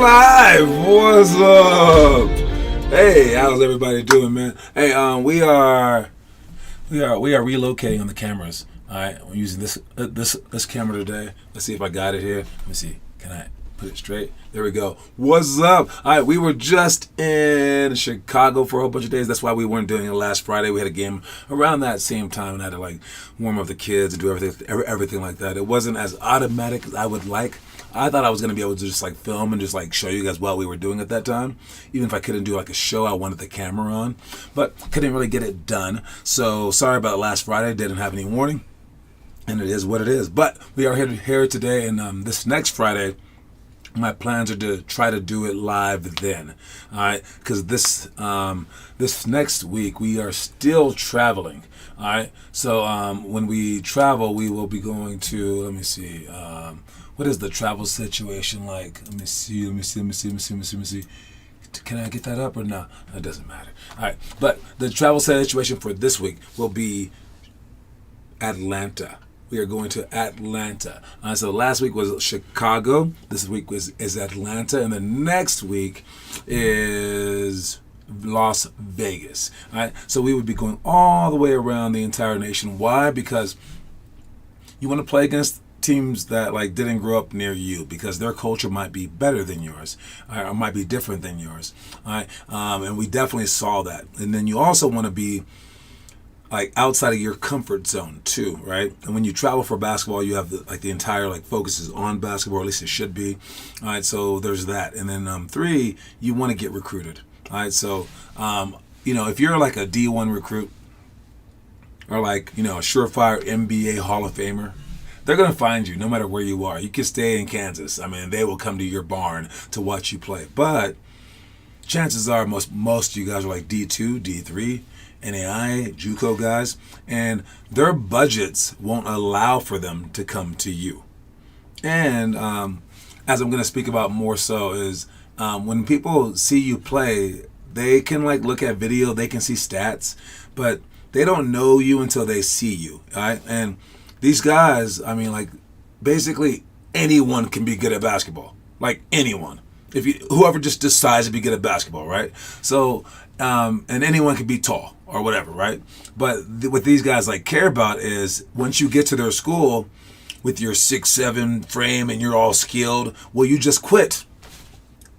live. What's up? Hey, how's everybody doing, man? Hey, we are relocating on the cameras. All right, I'm using this camera today. Let's see if I got it here. Let me see. Can I put it straight? There we go. What's up? All right, we were just in Chicago for a whole bunch of days. That's why we weren't doing it last Friday. We had a game around that same time, and I had to warm up the kids and do everything like that. It wasn't as automatic as I would like. I thought I was going to be able to just film and just show you guys what we were doing at that time. Even if I couldn't do a show, I wanted the camera on, but couldn't really get it done. So sorry about last Friday. Didn't have any warning, and it is what it is. But we are here today, and this next Friday, my plans are to try to do it live then. All right, because this next week we are still traveling. All right, so when we travel, we will be going to. Let me see. What is the travel situation like? Let me see. Can I get that up or no? It doesn't matter. All right. But the travel situation for this week will be Atlanta. We are going to Atlanta. So last week was Chicago. This week is Atlanta. And the next week is Las Vegas. All right. So we would be going all the way around the entire nation. Why? Because you want to play against teams that didn't grow up near you, because their culture might be better than yours, or might be different than yours. All right, and we definitely saw that. And then you also want to be outside of your comfort zone too, right? And when you travel for basketball, you have the entire focus is on basketball, or at least it should be. All right, so there's that. And then 3, you want to get recruited. All right, so if you're a D1 recruit, or a surefire NBA Hall of Famer, they're going to find you no matter where you are. You can stay in Kansas. I mean, they will come to your barn to watch you play. But chances are most of you guys are D2, D3, NAI, JUCO guys, and their budgets won't allow for them to come to you. And as I'm going to speak about more so is when people see you play, they can look at video, they can see stats, but they don't know you until they see you. All right? And these guys, basically anyone can be good at basketball. Anyone. Whoever just decides to be good at basketball, right? So, and anyone can be tall or whatever, right? But what these guys care about is once you get to their school with your 6'7" frame and you're all skilled, well, you just quit.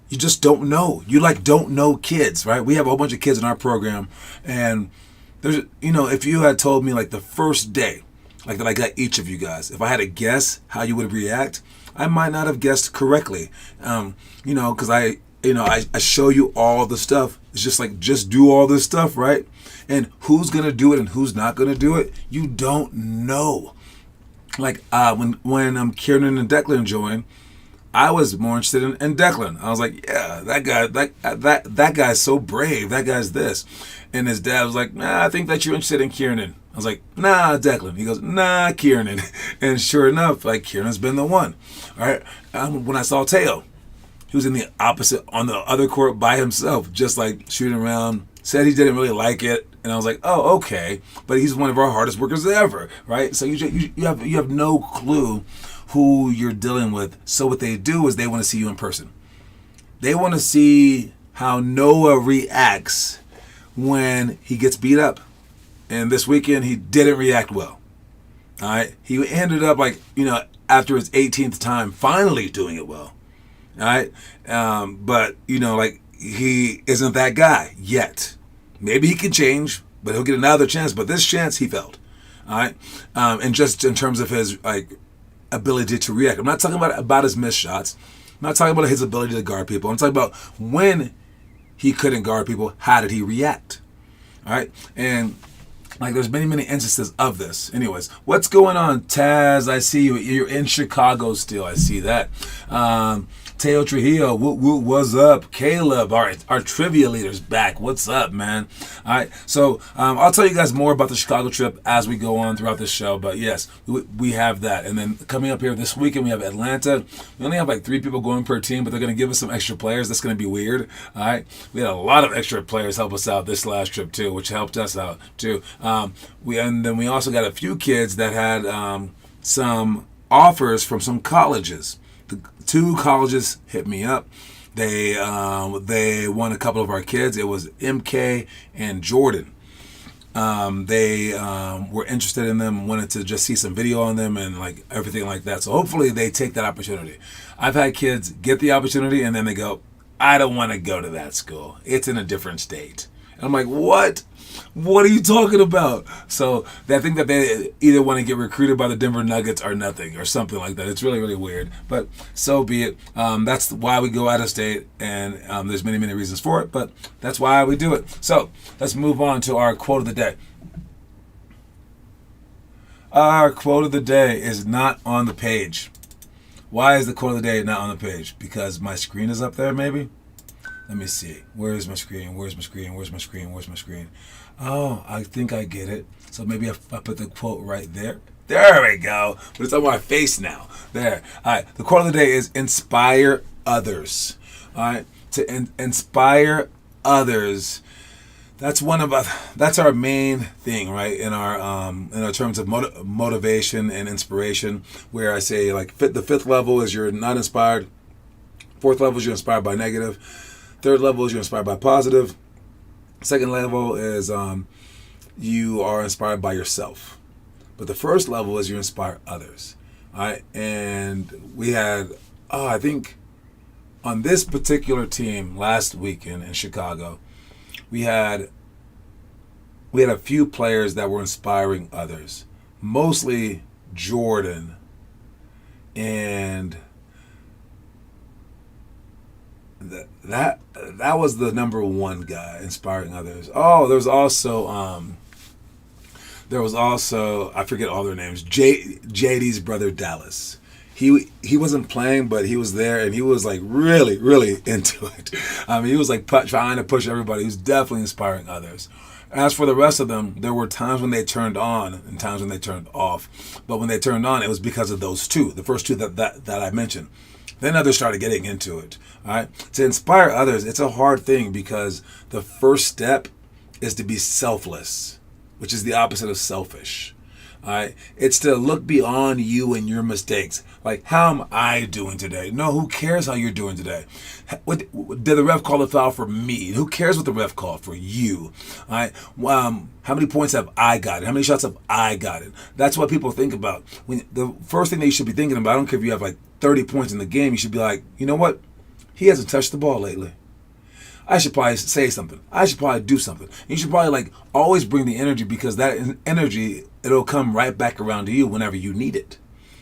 You just don't know. You don't know kids, right? We have a whole bunch of kids in our program, and there's, if you had told me the first day, that I got each of you guys, if I had to guess how you would react, I might not have guessed correctly. Because I show you all the stuff. It's just do all this stuff, right? And who's gonna do it and who's not gonna do it, you don't know. When Kieran and Declan joined, I was more interested in Declan. I was yeah, that guy's so brave. That guy's this. And his dad was nah, I think that you're interested in Kieran. I was nah, Declan. He goes, nah, Kieran. And sure enough, Kieran's been the one. All right. When I saw Teo, he was in the opposite, on the other court by himself, just shooting around. Said he didn't really like it. And I was oh, okay. But he's one of our hardest workers ever, right? So you have no clue who you're dealing with. So what they do is they want to see you in person. They want to see how Noah reacts when he gets beat up. And this weekend, he didn't react well. All right? He ended up, after his 18th time, finally doing it well. All right? But, he isn't that guy yet. Maybe he can change, but he'll get another chance. But this chance, he failed. All right? And just in terms of his, ability to react. I'm not talking about his missed shots. I'm not talking about his ability to guard people. I'm talking about when he couldn't guard people, how did he react? All right? And there's many instances of this. Anyways, what's going on, Taz? I see you. You're in Chicago still. I see that. Teo Trujillo, what's up? Caleb, our trivia leader's back. What's up, man? All right, so I'll tell you guys more about the Chicago trip as we go on throughout the show. But yes, we have that. And then coming up here this weekend, we have Atlanta. We only have 3 people going per team, but they're going to give us some extra players. That's going to be weird. All right, we had a lot of extra players help us out this last trip too, which helped us out too. And then we also got a few kids that had some offers from some colleges. The 2 colleges hit me up They won a couple of our kids. It was MK and Jordan. They were interested in them, wanted to just see some video on them and like everything like that. So hopefully they take that opportunity. I've had kids get the opportunity and then they go, I don't want to go to that school. It's in a different state. And I'm like, what? What are you talking about? So I think that they either want to get recruited by the Denver Nuggets or nothing or something like that. It's really, really weird. But so be it. That's why we go out of state, and there's many, many reasons for it, but that's why we do it. So let's move on to our quote of the day. Our quote of the day is not on the page. Why is the quote of the day not on the page? Because my screen is up there, maybe? Let me see. Where is my screen? Where's my screen? Where's my screen? Where's my screen? Oh, I think I get it. So maybe I put the quote right there. There we go. But it's on my face now. There. All right. The quote of the day is inspire others. All right. To inspire others. That's that's our main thing, right? In our terms of motivation and inspiration, where I say like the fifth level is you're not inspired. Fourth level is you're inspired by negative. Third level is you're inspired by positive. Second level is you are inspired by yourself. But the first level is you inspire others. All right? And we had, I think on this particular team last weekend in Chicago, we had a few players that were inspiring others. Mostly Jordan and that was the number one guy inspiring others. Oh, there was also I forget all their names. JD's brother Dallas. He wasn't playing, but he was there and he was like really, really into it. He was like trying to push everybody. He was definitely inspiring others. As for the rest of them, there were times when they turned on and times when they turned off. But when they turned on, it was because of those two, the first two that I mentioned. Then others started getting into it. All right. To inspire others, it's a hard thing because the first step is to be selfless, which is the opposite of selfish. All right. It's to look beyond you and your mistakes. Like, how am I doing today? No, who cares how you're doing today? Did the ref call a foul for me? Who cares what the ref called for you? All right. How many points have I gotten? How many shots have I gotten? That's what people think about. The first thing that you should be thinking about, I don't care if you have like 30 points in the game, you should be like, you know what? He hasn't touched the ball lately. I should probably say something. I should probably do something. You should probably like always bring the energy because that energy, it'll come right back around to you whenever you need it.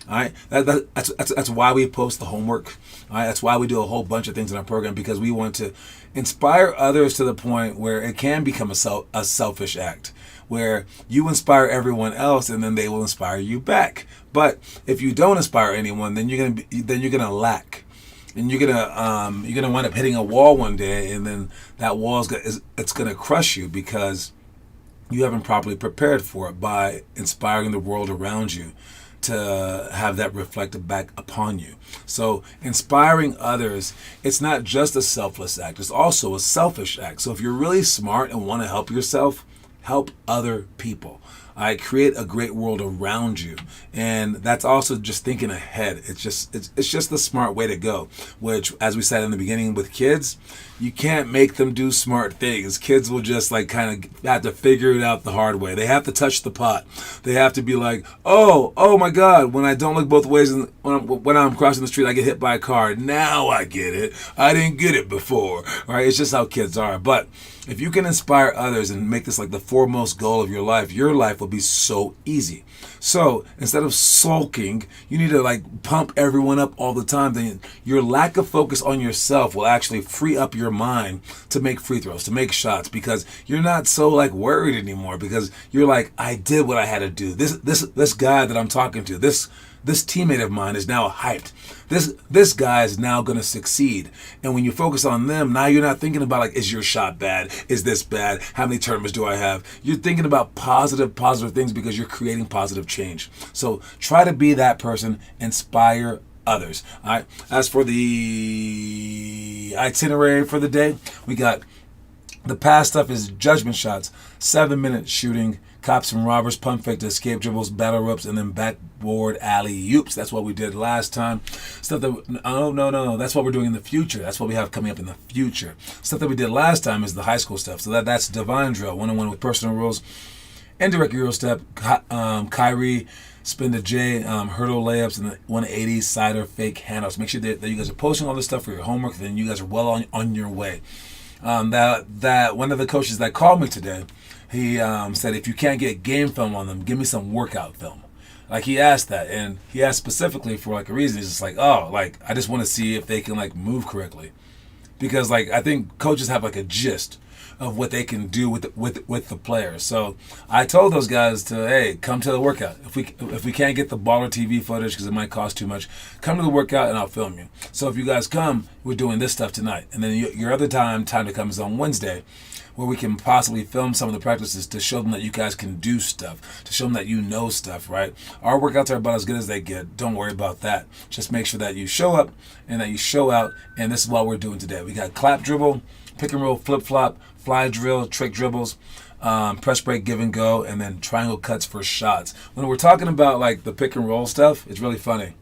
All right, that's why we post the homework. All right, that's why we do a whole bunch of things in our program because we want to inspire others to the point where it can become a selfish act, where you inspire everyone else and then they will inspire you back. But if you don't inspire anyone, then you're gonna lack. And you're gonna wind up hitting a wall one day, and then that wall it's gonna crush you because you haven't properly prepared for it by inspiring the world around you to have that reflected back upon you. So inspiring others, it's not just a selfless act; it's also a selfish act. So if you're really smart and want to help yourself, help other people. I create a great world around you, and that's also just thinking ahead. It's just the smart way to go. Which, as we said in the beginning, with kids, you can't make them do smart things. Kids will just like kind of have to figure it out the hard way. They have to touch the pot. They have to be like, oh my God! When I don't look both ways, and when I'm crossing the street, I get hit by a car. Now I get it. I didn't get it before. Right? It's just how kids are. But if you can inspire others and make this like the foremost goal of your life will be so easy. So instead of sulking, you need to like pump everyone up all the time. Then your lack of focus on yourself will actually free up your mind to make free throws, to make shots, because you're not so like worried anymore because you're like, I did what I had to do. This guy that I'm talking to, this teammate of mine is now hyped. This guy is now going to succeed. And when you focus on them, now you're not thinking about like, is your shot bad? Is this bad? How many tournaments do I have? You're thinking about positive things because you're creating positive change. So try to be that person, inspire others. All right. As for the itinerary for the day, we got the past stuff is judgment shots, 7-minute shooting, cops and robbers, pump fake to escape dribbles, battle ropes, and then backboard alley-oops. That's what we did last time. Stuff that, no. That's what we're doing in the future. That's what we have coming up in the future. Stuff that we did last time is the high school stuff. So that's divine drill, 1-on-1 with personal rules, indirect Euro step, Kyrie, spin the J, hurdle layups, and the 180 cider fake handles. Make sure that you guys are posting all this stuff for your homework, then you guys are well on your way. That one of the coaches that called me today, he said, if you can't get game film on them, give me some workout film. Like, he asked that, and he asked specifically for like a reason. He's just like, oh, like, I just want to see if they can like move correctly, because like I think coaches have like a gist of what they can do with the players. So I told those guys to, hey, come to the workout. If we can't get the baller TV footage because it might cost too much, come to the workout and I'll film you. So if you guys come, we're doing this stuff tonight, and then your other time to come is on Wednesday, where we can possibly film some of the practices to show them that you guys can do stuff, to show them that you know stuff, right? Our workouts are about as good as they get. Don't worry about that. Just make sure that you show up and that you show out, and this is what we're doing today. We got clap dribble, pick and roll, flip-flop, fly drill, trick dribbles, press break, give and go, and then triangle cuts for shots. When we're talking about like the pick and roll stuff, it's really funny.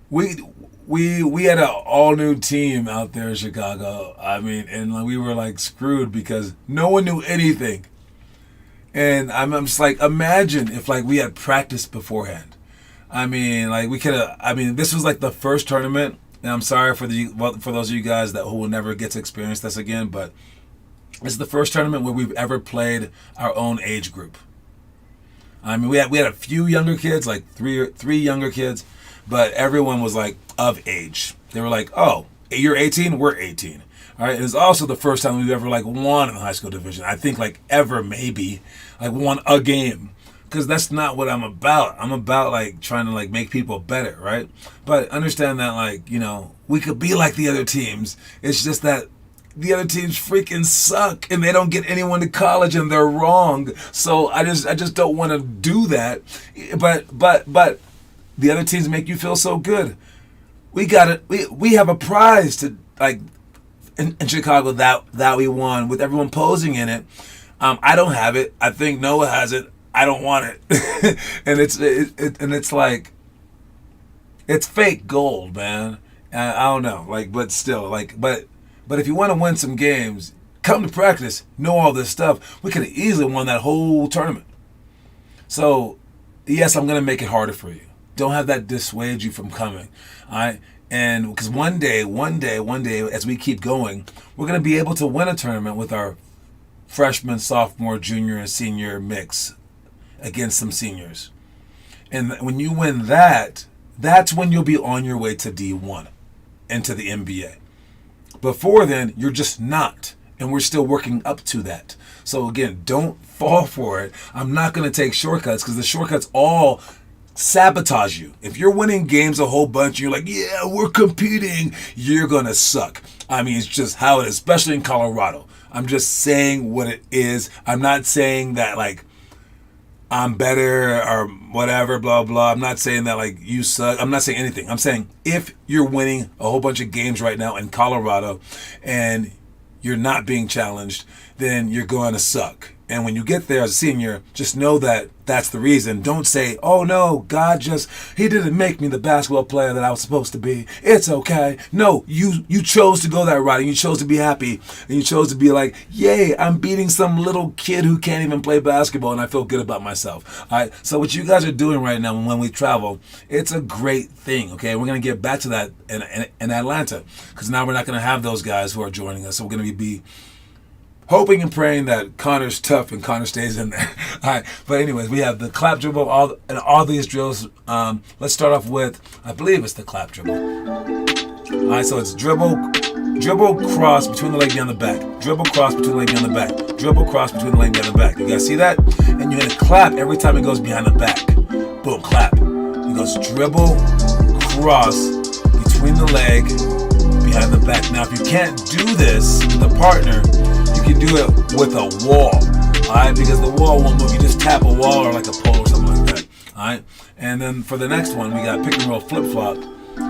We had an all new team out there in Chicago. I mean, and we were like screwed because no one knew anything. And I'm just like, imagine if like we had practiced beforehand. I mean, like we could have. I mean, this was like the first tournament. And I'm sorry for those of you guys who will never get to experience this again, but it's the first tournament where we've ever played our own age group. I mean, we had a few younger kids, like three younger kids, but everyone was like of age. They were like, oh, you're 18, we're 18. All right. It's also the first time we've ever like won in the high school division. I think like ever maybe like won a game. Because that's not what I'm about. I'm about like trying to like make people better, right? But understand that like, you know, we could be like the other teams. It's just that the other teams freaking suck and they don't get anyone to college and they're wrong. So I just don't want to do that. But the other teams make you feel so good. We got it. We have a prize to like in Chicago that we won with everyone posing in it. I don't have it. I think Noah has it. I don't want it. And it's like, it's fake gold, man. I don't know, like, but still, like, but if you want to win some games, come to practice, know all this stuff. We could have easily won that whole tournament. So, yes, I'm gonna make it harder for you. Don't have that dissuade you from coming, all right? And because one day, as we keep going, we're gonna be able to win a tournament with our freshman, sophomore, junior, and senior mix against some seniors. And when you win that, that's when you'll be on your way to D1 and to the NBA. Before then, you're just not. And we're still working up to that. So again, don't fall for it. I'm not going to take shortcuts because the shortcuts all sabotage you. If you're winning games a whole bunch, you're like, yeah, we're competing, you're going to suck. I mean, it's just how it is, especially in Colorado. I'm just saying what it is. I'm not saying that like I'm better or whatever, blah, blah. I'm not saying that like you suck. I'm not saying anything. I'm saying if you're winning a whole bunch of games right now in Colorado and you're not being challenged, then you're going to suck. And when you get there as a senior, just know that that's the reason. Don't say, oh no, he didn't make me the basketball player that I was supposed to be. It's okay. No, you chose to go that route and you chose to be happy. And you chose to be like, yay, I'm beating some little kid who can't even play basketball and I feel good about myself. All right. So what you guys are doing right now when we travel, it's a great thing. Okay. We're going to get back to that in Atlanta because now we're not going to have those guys who are joining us. So we're going to be hoping and praying that Connor's tough and Connor stays in there. All right. But anyways, we have the clap dribble, all these drills. Let's start off with, I believe it's the clap dribble. All right. So it's dribble, cross between the leg behind the back. Dribble, cross between the leg behind the back. Dribble, cross between the leg behind the back. You guys see that? And you're going to clap every time it goes behind the back. Boom, clap. It goes dribble, cross between the leg behind the back. Now, if you can't do this with a partner, you can do it with a wall, all right? Because the wall won't move. You just tap a wall or like a pole or something like that, all right? And then for the next one, we got pick and roll flip-flop.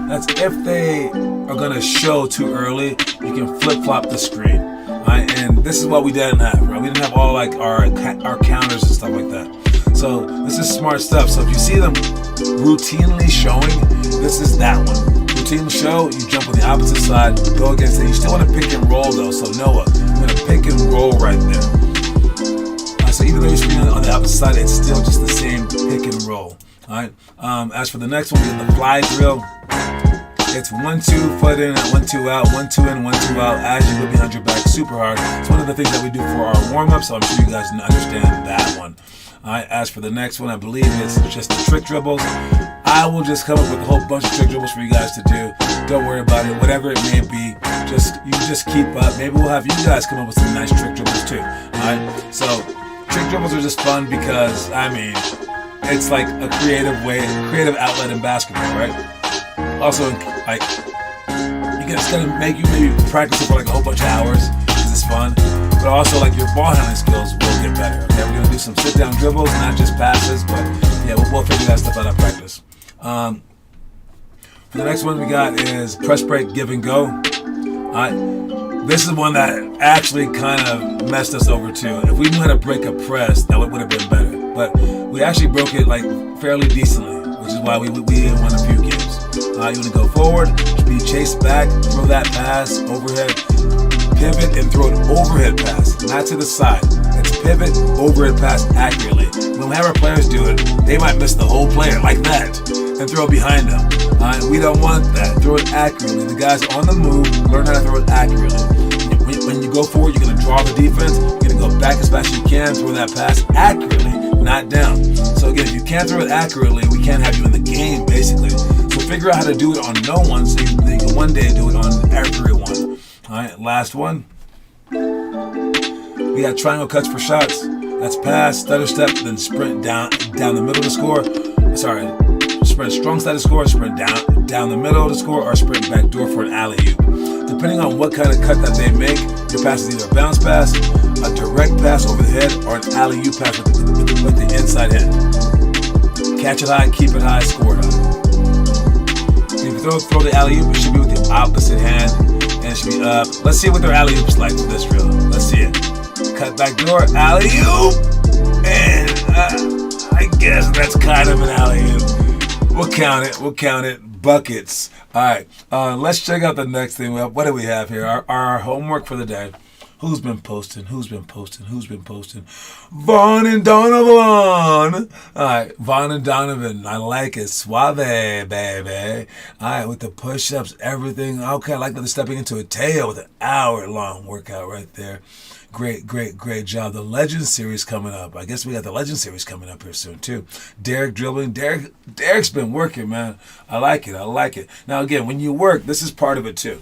That's if they are going to show too early, you can flip-flop the screen, all Right? And this is what we didn't have, right? We didn't have all like our counters and stuff like that. So this is smart stuff. So if you see them routinely showing, this is that one. Routinely show, you jump on the opposite side, go against it. You still want to pick and roll though. So Noah, you're going to pick and roll right there. So even though you're screening on the opposite side, it's still just the same pick and roll. All right. As for the next one, we have the fly drill. It's 1-2 foot in, 1-2 out, 1-2 in, 1-2 out. As you go behind your back, super hard. It's one of the things that we do for our warm up. So I'm sure you guys understand that one. All right. As for the next one, I believe it's just the trick dribbles. I will just come up with a whole bunch of trick dribbles for you guys to do. Don't worry about it. Whatever it may be, you just keep up. Maybe we'll have you guys come up with some nice trick dribbles too. All right. So trick dribbles are just fun because, I mean, it's like a creative outlet in basketball, right? Also, like, it's gonna make you maybe practice it for like a whole bunch of hours because it's fun. But also, like, your ball handling skills will get better. Okay, we're gonna do some sit-down dribbles, not just passes, but yeah, we'll figure that stuff out at practice. For the next one we got is press break, give and go. This is one that actually kind of messed us over too. If we knew how to break a press, that would have been better. But we actually broke it like fairly decently, which is why we won a few games. You want to go forward, be chased back, throw that pass, overhead, pivot, and throw an overhead pass, not to the side. It's pivot, overhead pass accurately. When we have our players do it, they might miss the whole player like that and throw it behind them. We don't want that. Throw it accurately. The guys on the move, learn how to throw it accurately. When you go forward, you're going to draw the defense. You're going to go back as fast as you can, throw that pass accurately, not down. So again, if you can't throw it accurately, we can't have you in the game, basically. So figure out how to do it on no one so you can one day do it on everyone. All right, last one. We got triangle cuts for shots. That's pass, stutter step, then sprint down the middle to score. Sorry, sprint strong side to score, sprint down the middle to score, or sprint back door for an alley-oop. Depending on what kind of cut that they make, your pass is either a bounce pass, a direct pass over the head, or an alley-oop pass with the inside end. Catch it high, keep it high, score it high. If you throw the alley-oop, it should be with the opposite hand, and it should be up. Let's see what their alley-oop's like for this drill. Let's see it. Cut back door, alley-oop, and I guess that's kind of an alley-oop. We'll count it. Buckets. All right, let's check out the next thing. What do we have here? Our homework for the day. Who's been posting? Vaughn and Donovan. All right, Vaughn and Donovan. I like it. Suave, baby. All right, with the push-ups, everything. Okay, I like that they're stepping into a tail with an hour-long workout right there. Great job. The Legend Series coming up. I guess we got the Legend Series coming up here soon, too. Derek dribbling. Derek's been working, man. I like it. Now, again, when you work, this is part of it, too.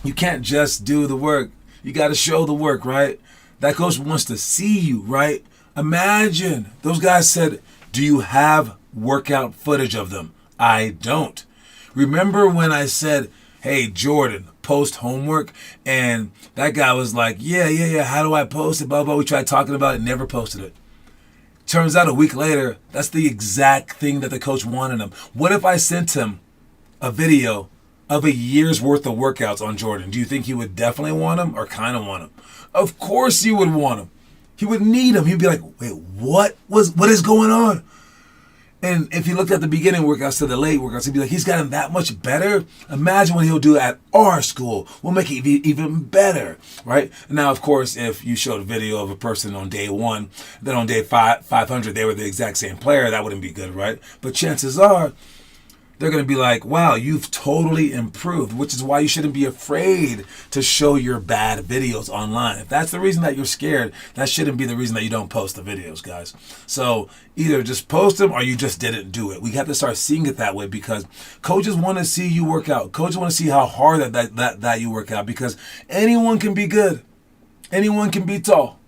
You can't just do the work. You got to show the work, right? That coach wants to see you, right? Imagine those guys said, do you have workout footage of them? I don't. Remember when I said, hey, Jordan, post homework, and that guy was like, yeah, how do I post it, blah, blah. We tried talking about it, never posted it. Turns out a week later, that's the exact thing that the coach wanted him. What if I sent him a video of a year's worth of workouts on Jordan? Do you think he would definitely want him or kind of want him? Of course he would want him. He would need him. He'd be like, wait, what is going on? And if he looked at the beginning workouts to the late workouts, he'd be like, he's gotten that much better? Imagine what he'll do at our school. We'll make it even better, right? Now, of course, if you showed a video of a person on day 1, then on day 500, they were the exact same player, that wouldn't be good, right? But chances are, they're going to be like, wow, you've totally improved, which is why you shouldn't be afraid to show your bad videos online. If that's the reason that you're scared, that shouldn't be the reason that you don't post the videos, guys. So either just post them or you just didn't do it. We have to start seeing it that way because coaches want to see you work out. Coaches want to see how hard that you work out because anyone can be good. Anyone can be tall.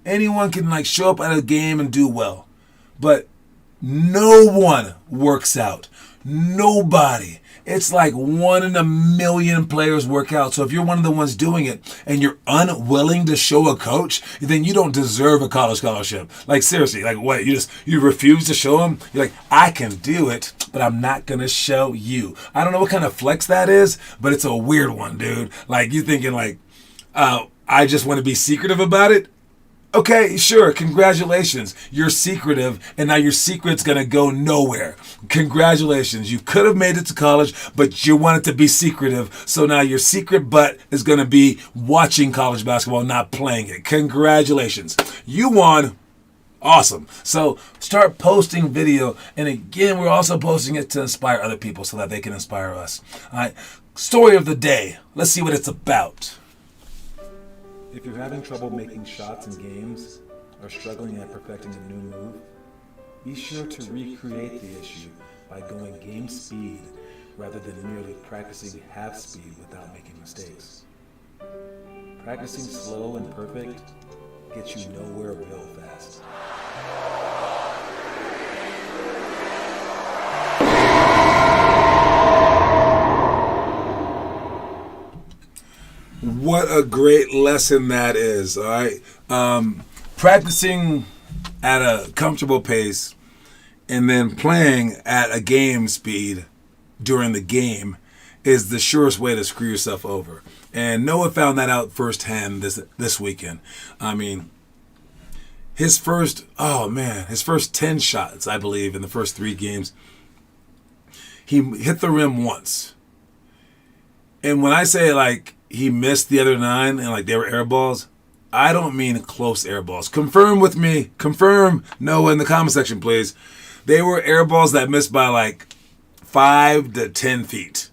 Anyone can show up at a game and do well. But no one works out. Nobody. It's like 1 in a million players work out. So if you're one of the ones doing it and you're unwilling to show a coach, then you don't deserve a college scholarship. Like seriously, like what? You refuse to show him? You're like, I can do it, but I'm not going to show you. I don't know what kind of flex that is, but it's a weird one, dude. Like you thinking like, I I just want to be secretive about it. Okay, sure. Congratulations. You're secretive, and now your secret's going to go nowhere. Congratulations. You could have made it to college, but you wanted to be secretive. So now your secret butt is going to be watching college basketball, not playing it. Congratulations. You won. Awesome. So start posting video. And again, we're also posting it to inspire other people so that they can inspire us. All right. Story of the day. Let's see what it's about. If you're having trouble making shots in games or struggling at perfecting a new move, be sure to recreate the issue by going game speed rather than merely practicing half speed without making mistakes. Practicing slow and perfect gets you nowhere real fast. What a great lesson that is, all right? Practicing at a comfortable pace and then playing at a game speed during the game is the surest way to screw yourself over. And Noah found that out firsthand this weekend. I mean, his first 10 shots, I believe, in the first 3 games, he hit the rim once. And when I say, like, he missed the other 9 and, like, they were air balls, I don't mean close air balls. Confirm with me. Confirm, Noah, in the comment section, please. They were air balls that missed by, like, 5 to 10 feet.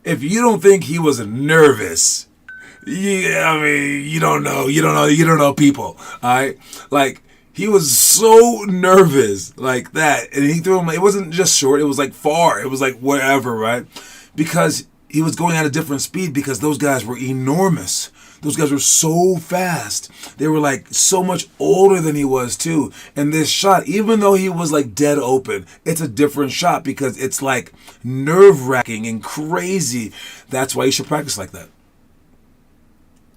If you don't think he was nervous, yeah, I mean, you don't know people, all right? Like, he was so nervous like that, and he threw him. It wasn't just short; it was like far. It was like whatever, right? Because he was going at a different speed because those guys were enormous. Those guys were so fast. They were like so much older than he was too. And this shot, even though he was like dead open, it's a different shot because it's like nerve-wracking and crazy. That's why you should practice like that.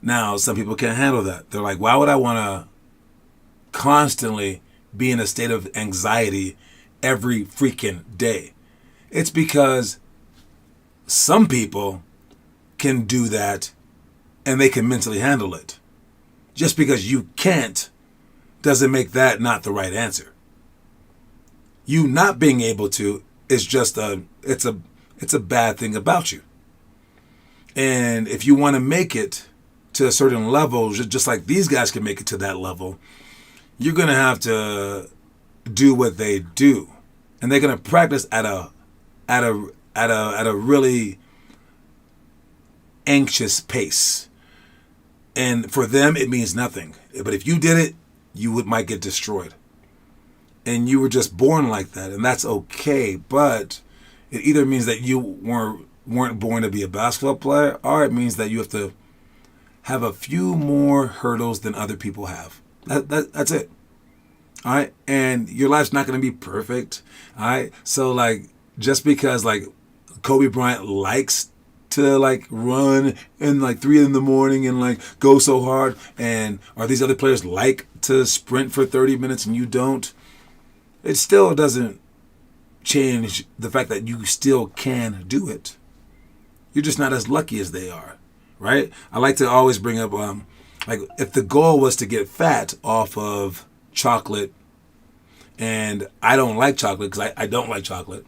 Now, some people can't handle that. They're like, why would I want to constantly be in a state of anxiety every freaking day? It's because some people can do that and they can mentally handle it. Just because you can't doesn't make that not the right answer. You not being able to is just it's a bad thing about you. And if you want to make it to a certain level, just like these guys can make it to that level, you're going to have to do what they do. And they're going to practice at a really anxious pace. And for them, it means nothing. But if you did it, you might get destroyed. And you were just born like that, and that's okay. But it either means that you weren't born to be a basketball player, or it means that you have to have a few more hurdles than other people have. That's it. All right? And your life's not going to be perfect. All right? So, like, just because, like, Kobe Bryant likes to like run in like 3 a.m. and like go so hard, and are these other players like to sprint for 30 minutes and you don't, it still doesn't change the fact that you still can do it. You're just not as lucky as they are, right? I like to always bring up like if the goal was to get fat off of chocolate, and I don't like chocolate because I don't like chocolate,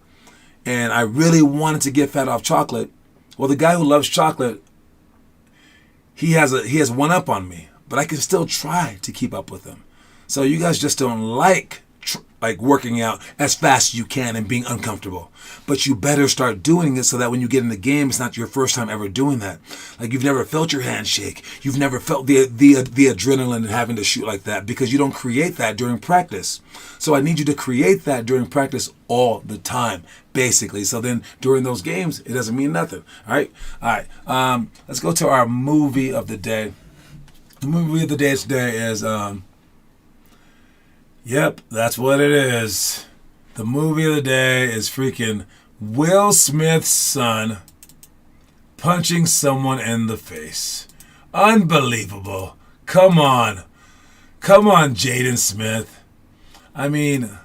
and I really wanted to get fat off chocolate. Well, the guy who loves chocolate, he has one up on me, but I can still try to keep up with him. So you guys just don't like working out as fast as you can and being uncomfortable. But you better start doing it so that when you get in the game, it's not your first time ever doing that. Like you've never felt your hand shake. You've never felt the adrenaline and having to shoot like that because you don't create that during practice. So I need you to create that during practice all the time, basically. So then during those games, it doesn't mean nothing. All right. Let's go to our movie of the day. The movie of the day today is yep, that's what it is. The movie of the day is freaking Will Smith's son punching someone in the face. Unbelievable. Come on. Come on, Jaden Smith. I mean,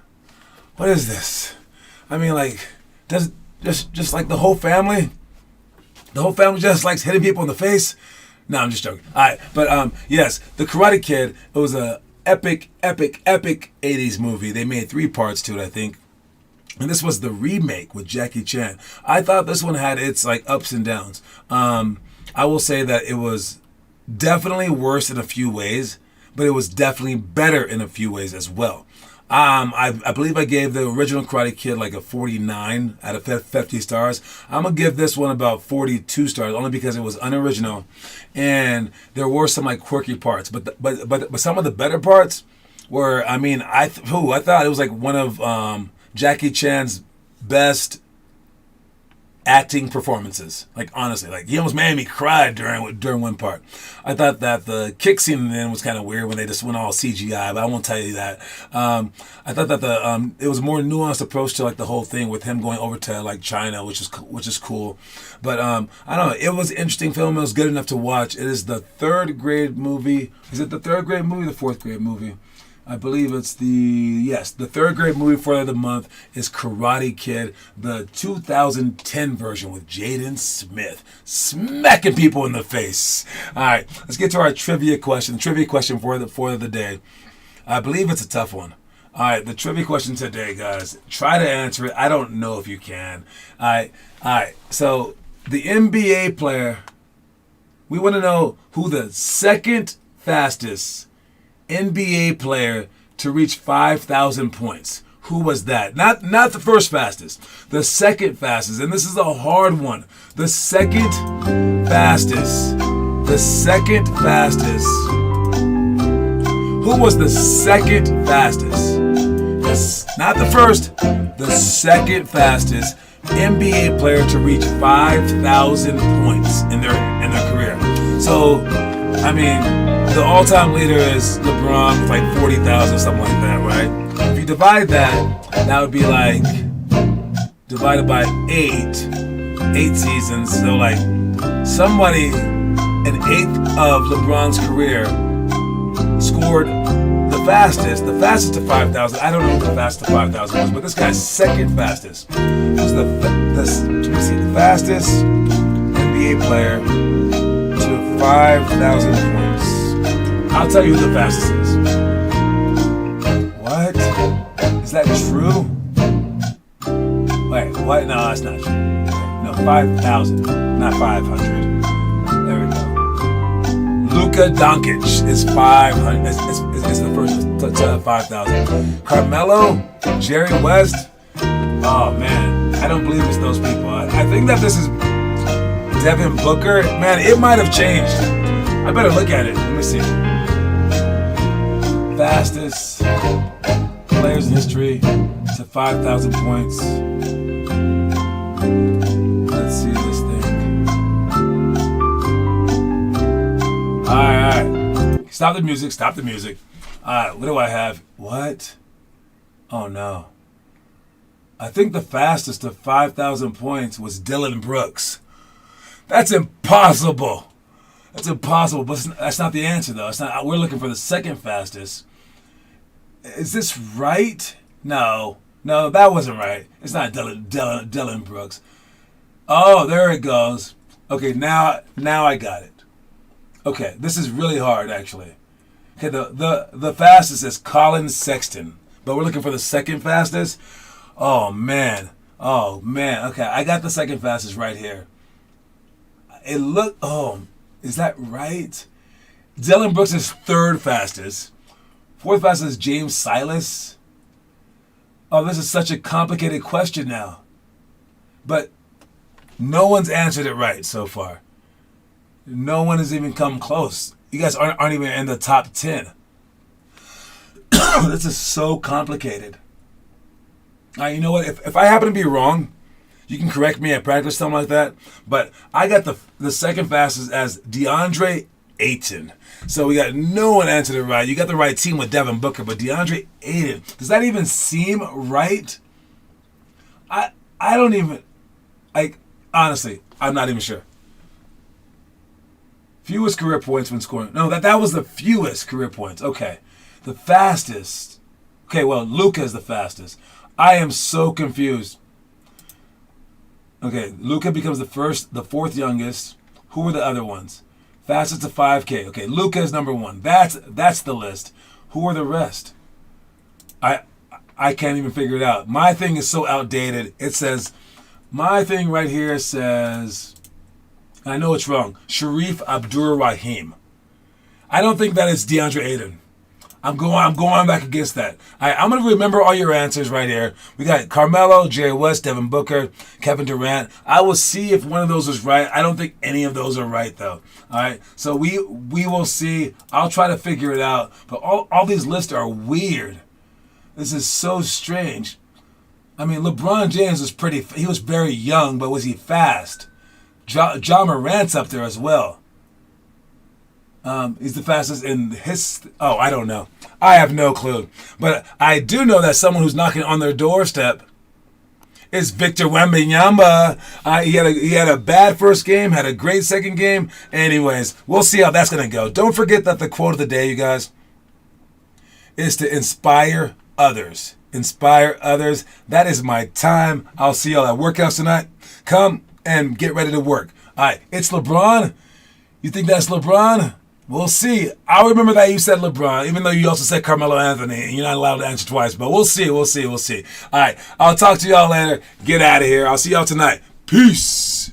what is this? I mean, like, just like the whole family just likes hitting people in the face? No, I'm just joking. All right, but yes, The Karate Kid. It was a epic 80s movie. They made 3 parts to it, I think. And this was the remake with Jackie Chan. I thought this one had its like ups and downs. I will say that it was definitely worse in a few ways, but it was definitely better in a few ways as well. I believe I gave the original Karate Kid like a 49 out of 50 stars. I'm going to give this one about 42 stars, only because it was unoriginal and there were some like quirky parts. But some of the better parts were, I mean, I thought it was like one of Jackie Chan's best acting performances. Like, honestly, like he almost made me cry during one part. I thought that the kick scene then was kind of weird when they just went all CGI, but I won't tell you that. I thought that it was a more nuanced approach to like the whole thing with him going over to like China, which is cool. But I don't know. It was an interesting film. It was good enough to watch. It is the 3rd grade movie. Is it the 3rd grade movie or the 4th grade movie? I believe it's the 3rd grade movie for the month is Karate Kid, the 2010 version with Jaden Smith, smacking people in the face. All right, let's get to our trivia question. The trivia question for the day. I believe it's a tough one. All right, the trivia question today, guys. Try to answer it. I don't know if you can. All right. So the NBA player, we want to know who the second fastest NBA player to reach 5,000 points. Who was that? Not the first fastest. The second fastest. And this is a hard one. The second fastest. The second fastest. Who was the second fastest? Not the first. The second fastest NBA player to reach 5,000 points in their career. So, I mean, the all-time leader is LeBron with like 40,000, something like that, right? If you divide that, that would be like divided by 8 seasons. So like somebody an eighth of LeBron's career scored the fastest to 5,000. I don't know who the fastest to 5,000 was, but this guy's second fastest was the fastest NBA player to 5,000 points. I'll tell you who the fastest is. What? Is that true? Wait, what? No, that's not true. No, 5,000, not 500. There we go. Luka Doncic is 500. Is the first to 5,000. Carmelo, Jerry West. Oh man, I don't believe it's those people. I think that this is Devin Booker. Man, it might have changed. I better look at it. Let me see. Fastest players in history to 5,000 points. Let's see this thing. All right. Stop the music. All right, what do I have? What? Oh, no. I think the fastest to 5,000 points was Dylan Brooks. That's impossible. That's impossible, but that's not the answer, though. It's not. We're looking for the second fastest. Is this right? No, that wasn't right. It's not Dylan Brooks. Oh, there it goes. Okay, now I got it. Okay, this is really hard, actually. Okay, the fastest is Colin Sexton, but we're looking for the second fastest. Oh man. Okay, I got the second fastest right here. Is that right? Dylan Brooks is third fastest. Fourth fastest is James Silas. Oh, this is such a complicated question now. But no one's answered it right so far. No one has even come close. You guys aren't even in the top 10. This is so complicated. You know what? If I happen to be wrong, you can correct me at practice, something like that. But I got the second fastest as DeAndre Ayton. So we got no one answered it right. You got the right team with Devin Booker, but DeAndre Ayton, does that even seem right? I don't even, honestly, I'm not even sure. Fewest career points when scoring. No, that was the fewest career points. Okay. The fastest. Okay, well, Luka is the fastest. I am so confused. Okay, Luka becomes the fourth youngest. Who were the other ones? Fastest to 5K. Okay, Luca is number 1. That's the list. Who are the rest? I can't even figure it out. My thing is so outdated. It says, my thing right here says, and I know it's wrong, Sharif Abdur Rahim. I don't think that is DeAndre Ayton. I'm going back against that. I'm going to remember all your answers right here. We got Carmelo, Jerry West, Devin Booker, Kevin Durant. I will see if one of those is right. I don't think any of those are right, though. All right, so we will see. I'll try to figure it out. But all these lists are weird. This is so strange. I mean, LeBron James he was very young, but was he fast? John Morant's up there as well. He's the fastest in I don't know. I have no clue. But I do know that someone who's knocking on their doorstep is Victor Wembanyama. He had a bad first game, had a great second game. Anyways, we'll see how that's going to go. Don't forget that the quote of the day, you guys, is to inspire others. Inspire others. That is my time. I'll see y'all at workouts tonight. Come and get ready to work. All right, it's LeBron. You think that's LeBron? We'll see. I'll remember that you said LeBron, even though you also said Carmelo Anthony, and you're not allowed to answer twice. But we'll see. All right, I'll talk to y'all later. Get out of here. I'll see y'all tonight. Peace.